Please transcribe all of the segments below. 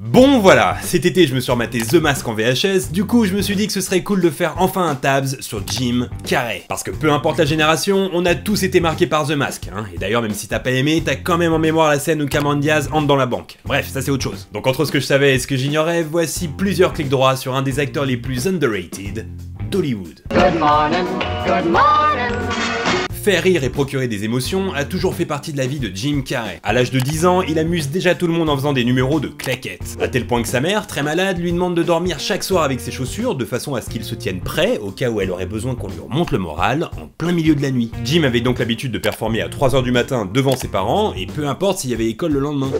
Bon voilà, cet été je me suis rematé The Mask en VHS, du coup je me suis dit que ce serait cool de faire enfin un tabs sur Jim Carrey. Parce que peu importe la génération, on a tous été marqués par The Mask, hein. Et d'ailleurs même si t'as pas aimé, t'as quand même en mémoire la scène où Cameron Diaz entre dans la banque. Bref, ça c'est autre chose. Donc entre ce que je savais et ce que j'ignorais, voici plusieurs clics droits sur un des acteurs les plus underrated d'Hollywood. Good morning, good morning. Faire rire et procurer des émotions a toujours fait partie de la vie de Jim Carrey. À l'âge de 10 ans, il amuse déjà tout le monde en faisant des numéros de claquettes. À tel point que sa mère, très malade, lui demande de dormir chaque soir avec ses chaussures de façon à ce qu'il se tienne prêt au cas où elle aurait besoin qu'on lui remonte le moral en plein milieu de la nuit. Jim avait donc l'habitude de performer à 3h du matin devant ses parents et peu importe s'il y avait école le lendemain.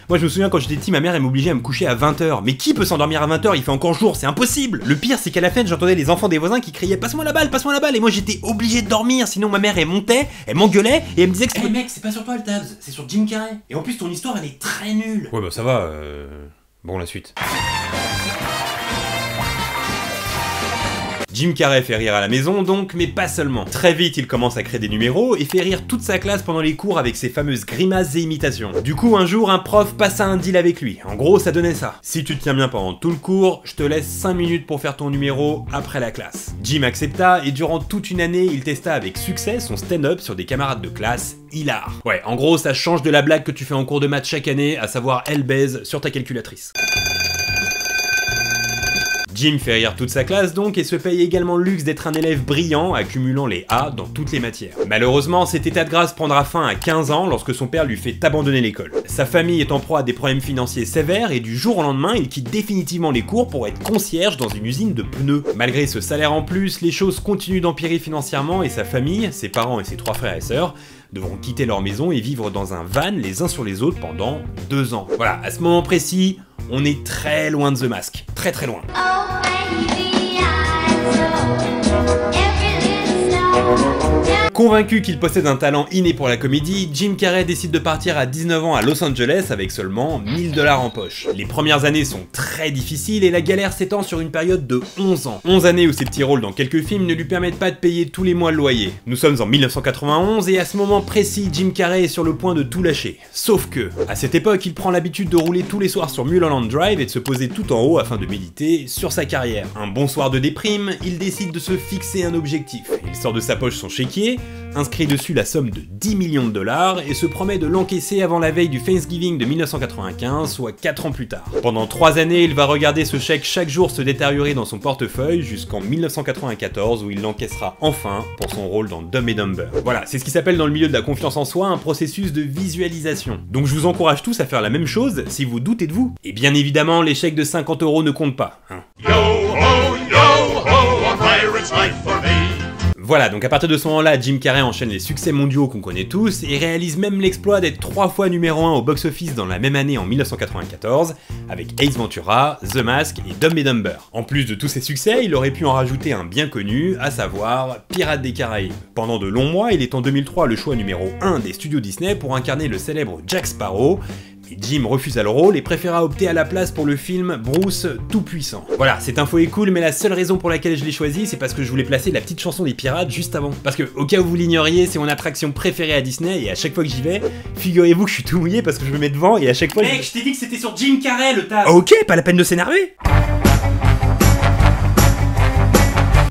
Moi je me souviens quand j'étais petit, ma mère elle m'obligeait à me coucher à 20h. Mais qui peut s'endormir à 20h? Il fait encore jour, c'est impossible. Le pire c'est qu'à la fin j'entendais les enfants des voisins qui criaient passe-moi la balle et moi j'étais obligé de dormir, sinon ma mère elle montait, elle m'engueulait et elle me disait que mec, c'est pas sur toi le tabs, c'est sur Jim Carrey. Et en plus ton histoire elle est très nulle. Ouais bah ça va, bon la suite. Jim Carrey fait rire à la maison donc, mais pas seulement. Très vite, il commence à créer des numéros et fait rire toute sa classe pendant les cours avec ses fameuses grimaces et imitations. Du coup, un jour, un prof passa un deal avec lui. En gros, ça donnait ça. Si tu te tiens bien pendant tout le cours, je te laisse 5 minutes pour faire ton numéro après la classe. Jim accepta et durant toute une année, il testa avec succès son stand-up sur des camarades de classe hilar. Ouais, en gros, ça change de la blague que tu fais en cours de maths chaque année, à savoir elle baise sur ta calculatrice. Jim fait rire toute sa classe donc et se paye également le luxe d'être un élève brillant, accumulant les A dans toutes les matières. Malheureusement, cet état de grâce prendra fin à 15 ans lorsque son père lui fait abandonner l'école. Sa famille est en proie à des problèmes financiers sévères et du jour au lendemain, il quitte définitivement les cours pour être concierge dans une usine de pneus. Malgré ce salaire en plus, les choses continuent d'empirer financièrement et sa famille, ses parents et ses 3 frères et sœurs, devront quitter leur maison et vivre dans un van les uns sur les autres pendant 2 ans. Voilà, à ce moment précis, on est très loin de The Mask. Très très loin. Convaincu qu'il possède un talent inné pour la comédie, Jim Carrey décide de partir à 19 ans à Los Angeles avec seulement 1000 $ en poche. Les premières années sont très difficiles et la galère s'étend sur une période de 11 ans. 11 années où ses petits rôles dans quelques films ne lui permettent pas de payer tous les mois le loyer. Nous sommes en 1991 et à ce moment précis, Jim Carrey est sur le point de tout lâcher. Sauf que, à cette époque, il prend l'habitude de rouler tous les soirs sur Mulholland Drive et de se poser tout en haut afin de méditer sur sa carrière. Un bon soir de déprime, il décide de se fixer un objectif. Il sort de sa poche son chéquier, inscrit dessus la somme de 10 millions de $ et se promet de l'encaisser avant la veille du Thanksgiving de 1995, soit 4 ans plus tard. Pendant 3 années, il va regarder ce chèque chaque jour se détériorer dans son portefeuille jusqu'en 1994 où il l'encaissera enfin pour son rôle dans Dumb and Dumber. Voilà, c'est ce qui s'appelle dans le milieu de la confiance en soi un processus de visualisation. Donc je vous encourage tous à faire la même chose si vous doutez de vous. Et bien évidemment, les chèques de 50 € ne comptent pas, hein. Yo ho, a pirate's life for me. Voilà, donc à partir de ce moment-là, Jim Carrey enchaîne les succès mondiaux qu'on connaît tous et réalise même l'exploit d'être 3 fois numéro 1 au box-office dans la même année en 1994 avec Ace Ventura, The Mask et Dumb and Dumber. En plus de tous ces succès, il aurait pu en rajouter un bien connu, à savoir Pirates des Caraïbes. Pendant de longs mois, il est en 2003 le choix numéro 1 des studios Disney pour incarner le célèbre Jack Sparrow. Et Jim refusa le rôle et préféra opter à la place pour le film Bruce Tout-Puissant. Voilà, cette info est cool, mais la seule raison pour laquelle je l'ai choisi, c'est parce que je voulais placer la petite chanson des pirates juste avant. Parce que, au cas où vous l'ignoriez, c'est mon attraction préférée à Disney, et à chaque fois que j'y vais, figurez-vous que je suis tout mouillé parce que je me mets devant, et à chaque fois... Mec, je t'ai dit que c'était sur Jim Carrey le tabs. Ok, pas la peine de s'énerver.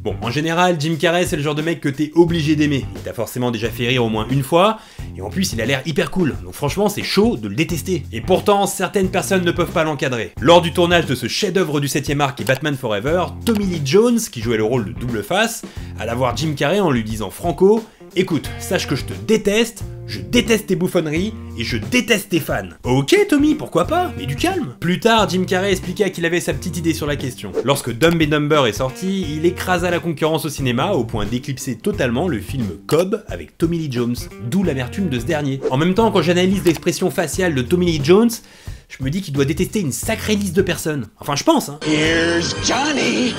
Bon, en général, Jim Carrey, c'est le genre de mec que t'es obligé d'aimer. Il t'a forcément déjà fait rire au moins une fois, et en plus, il a l'air hyper cool. Donc franchement, c'est chaud de le détester. Et pourtant, certaines personnes ne peuvent pas l'encadrer. Lors du tournage de ce chef-d'œuvre du 7ème art qui est Batman Forever, Tommy Lee Jones, qui jouait le rôle de Double Face, alla voir Jim Carrey en lui disant franco: écoute, sache que je te déteste, je déteste tes bouffonneries, et je déteste tes fans. Ok Tommy, pourquoi pas, mais du calme. Plus tard, Jim Carrey expliqua qu'il avait sa petite idée sur la question. Lorsque Dumb and Dumber est sorti, il écrasa la concurrence au cinéma au point d'éclipser totalement le film Cobb avec Tommy Lee Jones, d'où l'amertume de ce dernier. En même temps, quand j'analyse l'expression faciale de Tommy Lee Jones, je me dis qu'il doit détester une sacrée liste de personnes. Enfin, je pense, hein. Here's Johnny.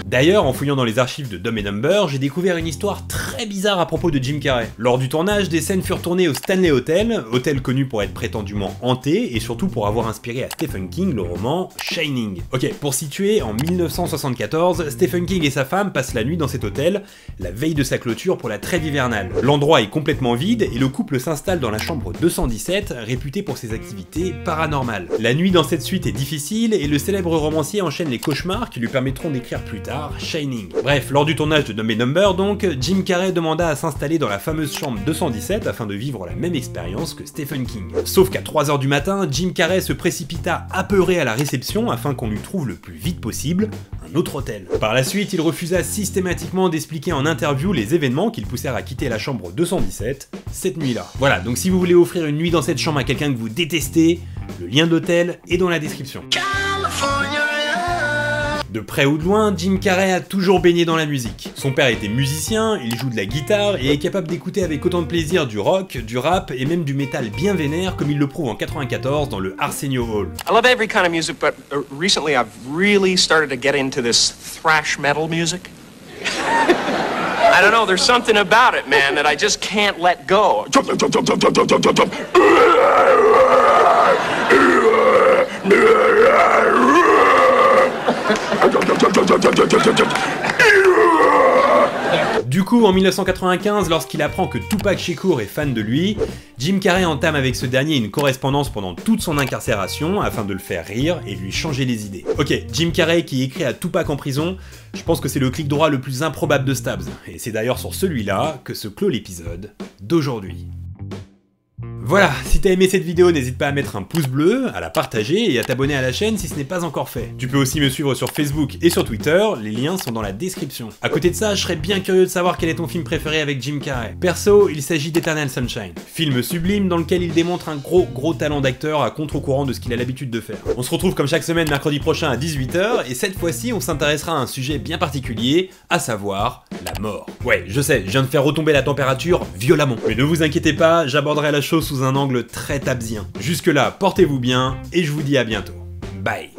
D'ailleurs, en fouillant dans les archives de Dumb & Dumber, j'ai découvert une histoire très bizarre à propos de Jim Carrey. Lors du tournage, des scènes furent tournées au Stanley Hotel, hôtel connu pour être prétendument hanté et surtout pour avoir inspiré à Stephen King le roman Shining. Ok, pour situer, en 1974, Stephen King et sa femme passent la nuit dans cet hôtel, la veille de sa clôture pour la trêve hivernale. L'endroit est complètement vide et le couple s'installe dans la chambre 217, réputée pour ses activités paranormales. La nuit dans cette suite est difficile et le célèbre romancier enchaîne les cauchemars qui lui permettront d'écrire plus tard Shining. Bref, lors du tournage de Dumb & Dumber donc, Jim Carrey demanda à s'installer dans la fameuse chambre 217 afin de vivre la même expérience que Stephen King. Sauf qu'à 3h du matin, Jim Carrey se précipita apeuré à la réception afin qu'on lui trouve le plus vite possible un autre hôtel. Par la suite, il refusa systématiquement d'expliquer en interview les événements qui le poussèrent à quitter la chambre 217 cette nuit-là. Voilà, donc si vous voulez offrir une nuit dans cette chambre à quelqu'un que vous détestez, le lien d'hôtel est dans la description. De près ou de loin, Jim Carrey a toujours baigné dans la musique. Son père était musicien, il joue de la guitare et est capable d'écouter avec autant de plaisir du rock, du rap et même du métal bien vénère comme il le prouve en 94 dans le Arsenio Hall. I love every kind of music, but recently I've really started to get into this thrash metal music. I don't know, there's something about it, man, that I just can't let go. Du coup, en 1995, lorsqu'il apprend que Tupac Shakur est fan de lui, Jim Carrey entame avec ce dernier une correspondance pendant toute son incarcération afin de le faire rire et lui changer les idées. Ok, Jim Carrey qui écrit à Tupac en prison, je pense que c'est le clic droit le plus improbable de Stabs, et c'est d'ailleurs sur celui-là que se clôt l'épisode d'aujourd'hui. Voilà, si t'as aimé cette vidéo, n'hésite pas à mettre un pouce bleu, à la partager et à t'abonner à la chaîne si ce n'est pas encore fait. Tu peux aussi me suivre sur Facebook et sur Twitter, les liens sont dans la description. À côté de ça, je serais bien curieux de savoir quel est ton film préféré avec Jim Carrey. Perso, il s'agit d'Eternal Sunshine, film sublime dans lequel il démontre un gros talent d'acteur à contre-courant de ce qu'il a l'habitude de faire. On se retrouve comme chaque semaine mercredi prochain à 18 h et cette fois-ci on s'intéressera à un sujet bien particulier, à savoir la mort. Ouais, je sais, je viens de faire retomber la température violemment. Mais ne vous inquiétez pas, j'aborderai la chose sous un angle très tabsien. Jusque là, portez-vous bien et je vous dis à bientôt. Bye.